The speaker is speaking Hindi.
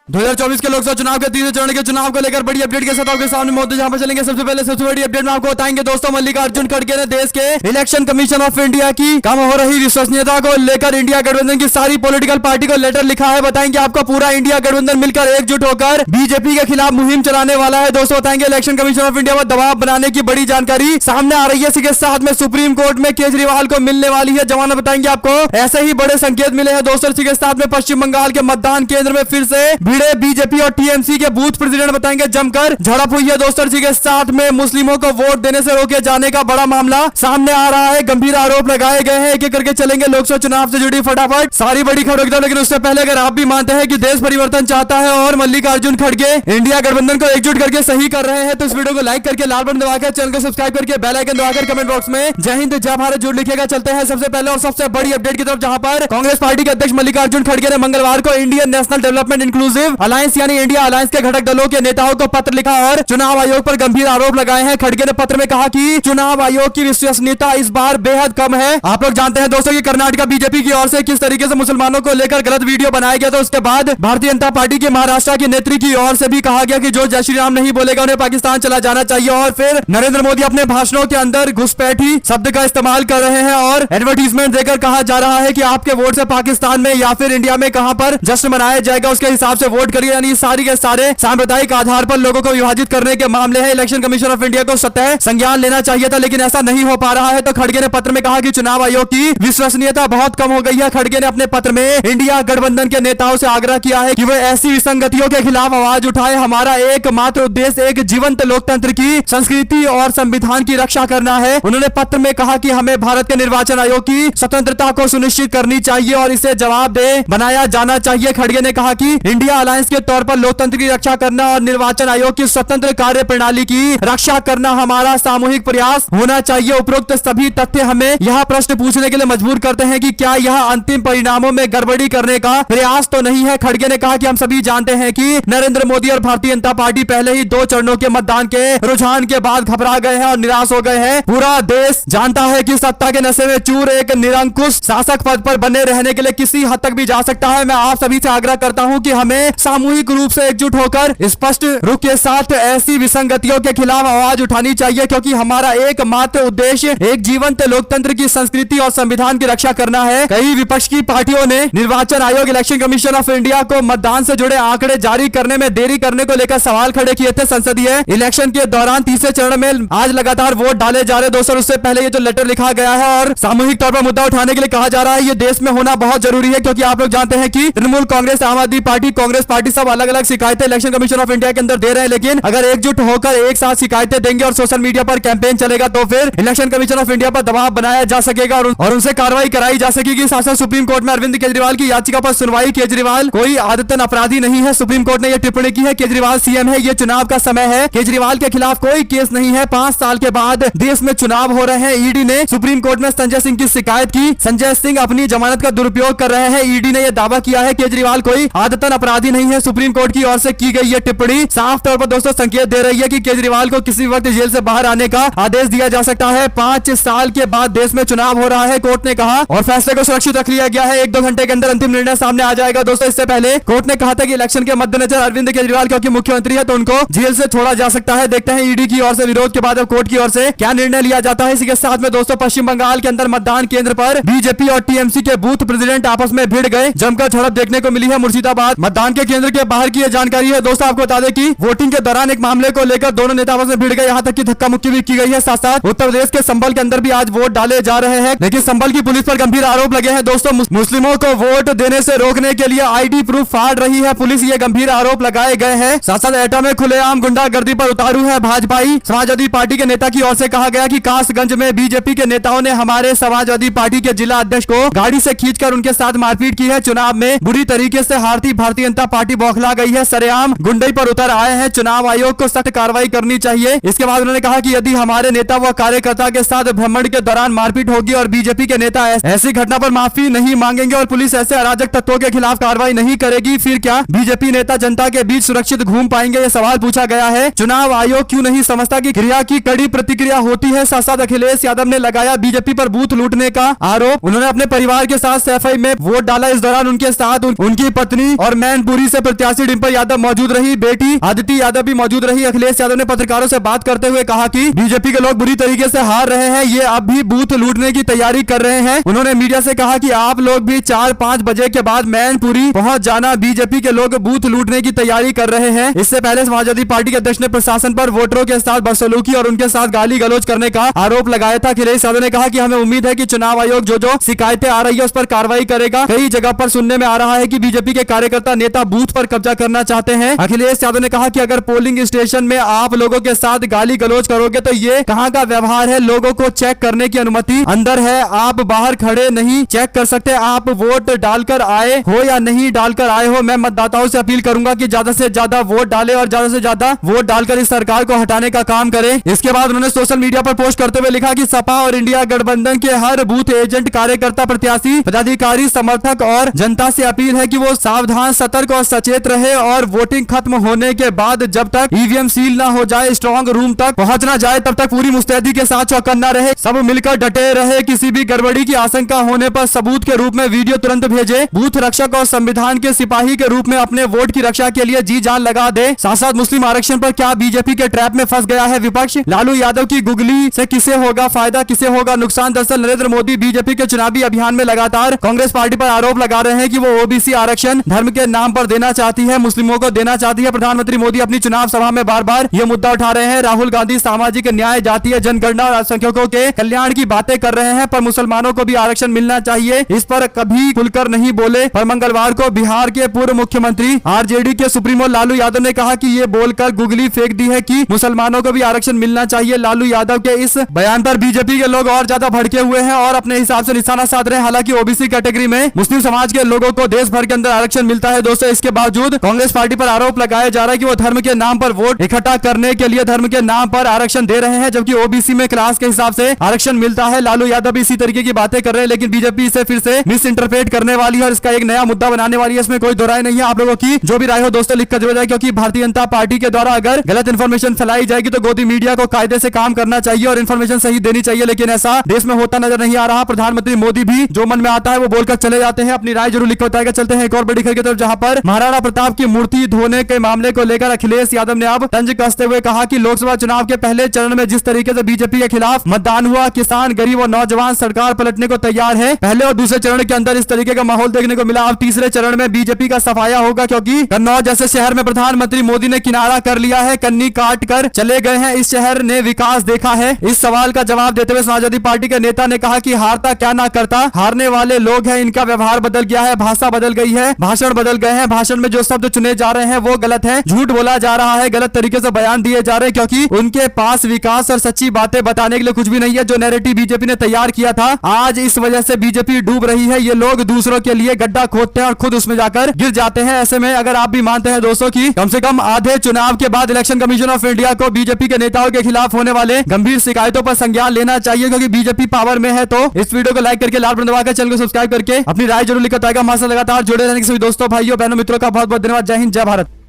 2024 के लोकसभा चुनाव के तीसरे चरण के चुनाव को लेकर बड़ी अपडेट के साथ आपके सामने मौजूद जहां पर चलेंगे। सबसे पहले सबसे बड़ी अपडेट में आपको बताएंगे दोस्तों, मल्लिकार्जुन खड़गे ने देश के इलेक्शन कमीशन ऑफ इंडिया की कम हो रही विश्वसनीयता को लेकर इंडिया गठबंधन की सारी पॉलिटिकल पार्टी को लेटर लिखा है। बताएंगे आपको पूरा इंडिया गठबंधन मिलकर एकजुट होकर बीजेपी के खिलाफ मुहिम चलाने वाला है। दोस्तों बताएंगे इलेक्शन कमीशन ऑफ इंडिया पर दबाव बनाने की बड़ी जानकारी सामने आ रही है। इसी के साथ में सुप्रीम कोर्ट में केजरीवाल को मिलने वाली है जमानत। बताएंगे आपको ऐसे ही बड़े संकेत मिले हैं दोस्तों। इसी के साथ में पश्चिम बंगाल के मतदान केंद्र में फिर से भिड़े बीजेपी और टीएमसी के बूथ प्रेसिडेंट। बताएंगे जमकर झड़प हुई है दोस्तों। इसी के साथ में मुस्लिमों को वोट देने से रोके जाने का बड़ा मामला सामने आ रहा है। गंभीर आरोप लगाए गए हैं। एक एक करके चलेंगे लोकसभा चुनाव से जुड़ी फटाफट सारी बड़ी खबरों की। लेकिन उससे पहले अगर आप भी मानते हैं कि देश परिवर्तन चाहता है और मल्लिकार्जुन खड़गे इंडिया गठबंधन को एकजुट करके सही कर रहे हैं तो इस वीडियो को लाइक करके लाल बटन दबाकर चैनल को सब्सक्राइब करके बेल आइकन दबाकर कमेंट बॉक्स में जय हिंद जय भारत जोड़ लिखेगा। चलते हैं सबसे पहले और सबसे बड़ी अपडेट की तरफ, जहां पर कांग्रेस पार्टी के अध्यक्ष मल्लिकार्जुन खड़गे ने मंगलवार को Indian national development inclusive alliance यानी इंडिया अलायंस के घटक दलों के नेताओं को पत्र लिखा और चुनाव आयोग पर गंभीर आरोप लगाए हैं। खड़गे ने पत्र में कहा कि चुनाव आयोग की विश्वसनीयता इस बार बेहद कम है। आप लोग जानते हैं दोस्तों कि कर्नाटका बीजेपी की ओर से किस तरीके से मुसलमानों को लेकर गलत वीडियो बनाया गया था। उसके बाद भारतीय जनता पार्टी की महाराष्ट्र की नेत्री की ओर से भी कहा गया कि जो जय श्री राम नहीं बोलेगा उन्हें पाकिस्तान चला जाना चाहिए। और फिर नरेंद्र मोदी अपने भाषणों के अंदर घुसपैठी शब्द का इस्तेमाल कर रहे हैं और एडवर्टीजमेंट देकर कहा जा रहा है कि आपके वोट से पाकिस्तान में या फिर इंडिया में कहां पर जश्न मनाया जाएगा उसके हिसाब से वोट करिए। यानी सारी के सारे सांप्रदायिक आधार पर लोगों को विभाजित करने के मामले हैं। इलेक्शन कमीशन ऑफ इंडिया को सतह संज्ञान लेना चाहिए था लेकिन ऐसा नहीं हो पा रहा है। तो खड़गे ने पत्र में कहा कि चुनाव आयोग की विश्वसनीयता बहुत कम हो गई है। खड़गे ने अपने पत्र में इंडिया गठबंधन के नेताओं से आग्रह किया है कि वे ऐसी विसंगतियों के खिलाफ आवाज उठाए। हमारा एकमात्र उद्देश्य एक जीवंत लोकतंत्र की संस्कृति और संविधान की रक्षा करना है। उन्होंने पत्र में कहा कि हमें भारत के निर्वाचन आयोग की स्वतंत्रता को सुनिश्चित करनी चाहिए और इसे जवाबदेह बनाया जाना चाहिए। खड़गे ने कहा कि इंडिया अलायंस के तौर पर लोकतंत्र की रक्षा करना और निर्वाचन आयोग की स्वतंत्र कार्य प्रणाली की रक्षा करना हमारा सामूहिक प्रयास होना चाहिए। उपरोक्त सभी तथ्य हमें यह प्रश्न पूछने के लिए मजबूर करते हैं कि क्या यह अंतिम परिणामों में गड़बड़ी करने का प्रयास तो नहीं है। खड़गे ने कहा कि हम सभी जानते हैं कि नरेंद्र मोदी और भारतीय जनता पार्टी पहले ही 2 चरणों के मतदान के रुझान के बाद घबरा गए हैं और निराश हो गए हैं। पूरा देश जानता है कि सत्ता के नशे में चूर एक निरंकुश शासक पद पर बने रहने के लिए किसी हद तक भी जा सकता है। मैं आप सभी से आग्रह करता हूं कि हमें सामूहिक रूप से एकजुट होकर स्पष्ट रुख के साथ ऐसी विसंगतियों के खिलाफ आवाज उठानी चाहिए क्योंकि हमारा एकमात्र उद्देश्य एक जीवंत लोकतंत्र की संस्कृति और संविधान की रक्षा करना है। कई विपक्ष की पार्टियों ने निर्वाचन आयोग इलेक्शन कमीशन ऑफ इंडिया को मतदान से जुड़े आंकड़े जारी करने में देरी करने को लेकर सवाल खड़े किए थे। संसदीय इलेक्शन के दौरान तीसरे चरण में आज लगातार वोट डाले जा रहे दोस्तों। उससे पहले ये जो लेटर लिखा गया है और सामूहिक तौर पर मुद्दा उठाने के लिए कहा जा रहा है, ये देश में होना बहुत जरूरी है क्योंकि आप लोग जानते हैं कि तृणमूल कांग्रेस, आम आदमी पार्टी, कांग्रेस पार्टी सब अलग अलग शिकायतें इलेक्शन कमीशन ऑफ इंडिया के अंदर दे रहे हैं। लेकिन अगर एकजुट होकर एक साथ शिकायतें देंगे और सोशल मीडिया पर कैंपेन चलेगा तो फिर इलेक्शन कमीशन ऑफ इंडिया पर दबाव बनाया जा सकेगा और उनसे कार्रवाई कराई जा सकेगी। साथ साथ सुप्रीम कोर्ट में अरविंद केजरीवाल की याचिका पर सुनवाई। केजरीवाल कोई आदतन अपराधी नहीं है। सुप्रीम कोर्ट ने यह टिप्पणी की है केजरीवाल सीएम है, ये चुनाव का समय है। केजरीवाल के खिलाफ कोई केस नहीं है। 5 साल के बाद देश में चुनाव हो रहे हैं। ईडी ने सुप्रीम कोर्ट में संजय सिंह की शिकायत की। संजय सिंह अपनी जमानत का दुरुपयोग कर रहे हैं। ईडी ने यह दावा किया है केजरीवाल कोई आदतन अपराधी नहीं है। सुप्रीम कोर्ट की ओर से की गई यह टिप्पणी साफ तौर पर दोस्तों संकेत दे रही है कि केजरीवाल को किसी वक्त जेल से बाहर आने का आदेश दिया जा सकता है। 5 साल के बाद देश में चुनाव हो रहा है कोर्ट ने कहा और फैसले को सुरक्षित रख लिया गया है। 1-2 घंटे के अंदर अंतिम निर्णय सामने आ जाएगा दोस्तों। इससे पहले कोर्ट ने कहा था कि इलेक्शन के मद्देनजर अरविंद केजरीवाल क्योंकि मुख्यमंत्री है तो उनको जेल से छोड़ा जा सकता है। देखते हैं ईडी की ओर से विरोध के बाद अब कोर्ट की ओर से क्या निर्णय लिया जाता है। इसी के साथ में दोस्तों पश्चिम बंगाल के अंदर मतदान केंद्र पर बीजेपी और टीएमसी के बूथ प्रेसिडेंट आपस में भिड़ गए। जमकर झड़प देखने को मिली है मुर्शिदाबाद मतदान के केंद्र के बाहर की यह जानकारी है दोस्तों। आपको बता दें कि वोटिंग के दौरान एक मामले को लेकर दोनों नेता आपस में भिड़ गए, यहाँ तक कि धक्का मुक्की भी की गई है। साथ साथ उत्तर प्रदेश के संभल के अंदर भी आज वोट डाले जा रहे हैं लेकिन संभल की पुलिस पर गंभीर आरोप लगे हैं दोस्तों। मुस्लिमों को वोट देने से रोकने के लिए आईडी प्रूफ फाड़ रही है पुलिस, ये गंभीर आरोप लगाए गए हैं। साथ साथ एटा में खुलेआम गुंडागर्दी पर उतारू है भाजपाई। समाजवादी पार्टी के नेता की ओर से कहा गया कि कासगंज में बीजेपी के नेताओं ने हमारे समाजवादी पार्टी के जिला अध्यक्ष को गाड़ी से खींचकर उनके साथ मारपीट की है। चुनाव में बुरी तरीके से हारती भारतीय जनता पार्टी बौखला गई है, सरेआम गुंडई पर उतर आए हैं। चुनाव आयोग को सख्त कार्रवाई करनी चाहिए। इसके बाद उन्होंने कहा कि यदि हमारे नेता व कार्यकर्ता के साथ भ्रमण के दौरान मारपीट होगी और बीजेपी के नेता ऐसी घटना पर माफी नहीं मांगेंगे और पुलिस ऐसे अराजक तत्वों के खिलाफ कार्रवाई नहीं करेगी, फिर क्या बीजेपी नेता जनता के बीच सुरक्षित घूम पाएंगे? यह सवाल पूछा गया है। चुनाव आयोग क्यों नहीं समझता कि क्रिया की कड़ी प्रतिक्रिया होती है। साथ साथ अखिलेश यादव ने लगाया बीजेपी पर बूथ लूटने का आरोप। उन्होंने अपने परिवार के साथ सैफई में वोट डाला। इस दौरान उनके साथ उनकी पत्नी और मैनपुरी मैनपुरी से प्रत्याशी डिंपल यादव मौजूद रही, बेटी आदिति यादव भी मौजूद रही। अखिलेश यादव ने पत्रकारों से बात करते हुए कहा कि बीजेपी के लोग बुरी तरीके से हार रहे हैं, ये अब भी बूथ लूटने की तैयारी कर रहे हैं। उन्होंने मीडिया से कहा कि आप लोग भी 4-5 बजे के बाद मैनपुरी पहुंच जाना, बीजेपी के लोग बूथ लूटने की तैयारी कर रहे हैं। इससे पहले समाजवादी पार्टी के अध्यक्ष ने प्रशासन पर वोटरों के साथ बदसलूकी और उनके साथ गाली गलौज करने का आरोप लगाया था। अखिलेश यादव ने कहा कि हमें उम्मीद है कि चुनाव आयोग जो शिकायतें आ रही है उस पर कार्रवाई करेगा। कई जगह पर सुनने में आ रहा है कि बीजेपी के कार्यकर्ता नेता बूथ पर कब्जा करना चाहते हैं। अखिलेश यादव ने कहा कि अगर पोलिंग स्टेशन में आप लोगों के साथ गाली गलौज करोगे तो ये कहां का व्यवहार है? लोगों को चेक करने की अनुमति अंदर है, आप बाहर खड़े नहीं चेक कर सकते। आप वोट डालकर आए हो या नहीं डालकर आए हो, मैं मतदाताओं से अपील करूंगा कि ज्यादा से ज्यादा वोट डालें और ज्यादा से ज्यादा वोट डालकर इस सरकार को हटाने का काम करें। इसके बाद उन्होंने सोशल मीडिया पर पोस्ट करते हुए लिखा कि सपा और इंडिया गठबंधन के हर बूथ एजेंट, कार्यकर्ता, प्रत्याशी, पदाधिकारी, समर्थक और जनता से अपील है कि वो सावधान, सतर्क और सचेत रहे और वोटिंग खत्म होने के बाद जब तक ईवीएम सील न हो जाए, स्ट्रॉन्ग रूम तक पहुंच न जाए, तब तक पूरी मुस्तैदी के साथ चौकन्ना रहे, सब मिलकर डटे रहे। किसी भी गड़बड़ी की आशंका होने पर सबूत के रूप में वीडियो तुरंत भेजे। बूथ रक्षक और संविधान के सिपाही के रूप में अपने वोट की रक्षा के लिए जी जान लगा दे। साथ साथ मुस्लिम आरक्षण पर क्या बीजेपी के ट्रैप में फंस गया है विपक्ष? लालू यादव की गुगली से किसे होगा फायदा, किसे होगा नुकसान? दरअसल नरेंद्र मोदी बीजेपी के चुनावी अभियान में लगातार कांग्रेस पार्टी पर आरोप लगा रहे हैं कि वो ओबीसी आरक्षण धर्म के नाम पर देना चाहती है, मुस्लिमों को देना चाहती है। प्रधानमंत्री मोदी अपनी चुनाव सभा में बार बार ये मुद्दा उठा रहे हैं। राहुल गांधी सामाजिक न्याय, जातीय जनगणना और अल्पसंख्यकों के कल्याण की बातें कर रहे हैं, पर मुसलमानों को भी आरक्षण मिलना चाहिए, इस पर कभी खुलकर नहीं बोले। पर मंगलवार को बिहार के पूर्व मुख्यमंत्री आरजेडी के सुप्रीमो लालू यादव ने कहा कि ये बोलकर गुगली फेंक दी है कि मुसलमानों को भी आरक्षण मिलना चाहिए। लालू यादव के इस बयान पर बीजेपी के लोग और ज्यादा भड़के हुए हैं और अपने हिसाब से निशाना साध रहे हैं। हालांकि ओबीसी कैटेगरी में मुस्लिम समाज के लोगों को देश भर के अंदर आरक्षण मिलता है दोस्तों। इसके बावजूद कांग्रेस पार्टी पर आरोप लगाया जा रहा है कि वो धर्म के नाम पर वोट इकट्ठा करने के लिए धर्म के नाम पर आरक्षण दे रहे हैं, जबकि ओबीसी में क्लास के हिसाब से आरक्षण मिलता है। लालू यादव भी इसी तरीके की बातें कर रहे हैं, लेकिन बीजेपी इसे फिर से मिस इंटरप्रेट करने वाली है और इसका एक नया मुद्दा बनाने वाली है। इसमें कोई दो राय नहीं है। आप लोगों की जो भी राय हो दोस्तों लिख कर जरूर जाए, क्योंकि भारतीय जनता पार्टी के द्वारा अगर गलत इंफॉर्मेशन फैलाई जाएगी तो गोदी मीडिया को कायदे से काम करना चाहिए और इंफॉर्मेशन सही देनी चाहिए, लेकिन ऐसा देश में होता नजर नहीं आ रहा। प्रधानमंत्री मोदी भी जो मन में आता है वो बोलकर चले जाते हैं। अपनी राय जरूर लिखकर बताएगा। चलते हैं एक और बड़ी खबर की तरफ, जहां पर महाराणा प्रताप की मूर्ति धोने के मामले को लेकर अखिलेश यादव ने अब तंज कसते हुए कहा कि लोकसभा चुनाव के पहले चरण में जिस तरीके से बीजेपी के खिलाफ मतदान हुआ, किसान, गरीब और नौजवान सरकार पलटने को तैयार है। पहले और दूसरे चरण के अंदर इस तरीके का माहौल देखने को मिला। अब तीसरे चरण में बीजेपी का सफाया होगा, क्योंकि कन्नौज जैसे शहर में प्रधानमंत्री मोदी ने किनारा कर लिया है, कन्नी काट कर चले गए हैं। इस शहर ने विकास देखा है? इस सवाल का जवाब देते हुए समाजवादी पार्टी के नेता ने कहा कि हारता क्या ना करता, हारने वाले लोग हैं, इनका व्यवहार बदल गया है, भाषा बदल गई है, भाषण बदल गए हैं, भाषण में जो शब्द चुने जा रहे हैं वो गलत है, झूठ बोला जा रहा है, गलत तरीके से बयान दिए जा रहे हैं, क्योंकि उनके पास विकास और सच्ची बातें बताने के लिए कुछ भी नहीं है। जो नैरेटिव बीजेपी ने तैयार किया था, आज इस वजह से बीजेपी डूब रही है। ये लोग दूसरों के लिए गड्ढा खोदते हैं और खुद उसमें जाकर गिर जाते हैं। ऐसे में अगर आप भी मानते हैं दोस्तों कि कम से कम आधे चुनाव के बाद इलेक्शन कमीशन ऑफ इंडिया को बीजेपी के नेताओं के खिलाफ होने वाले गंभीर शिकायतों पर संज्ञान लेना चाहिए, क्योंकि बीजेपी पावर में है, तो इस वीडियो को लाइक करके लाल बटन दबाकर चैनल को सब्सक्राइब करके अपनी राय जरूर लिखकर बताएगा। हमारे साथ लगातार जुड़े रहने के सभी दोस्तों, भाइयों, बहनों, मित्रों का बहुत बहुत धन्यवाद। जय हिंद, जय भारत।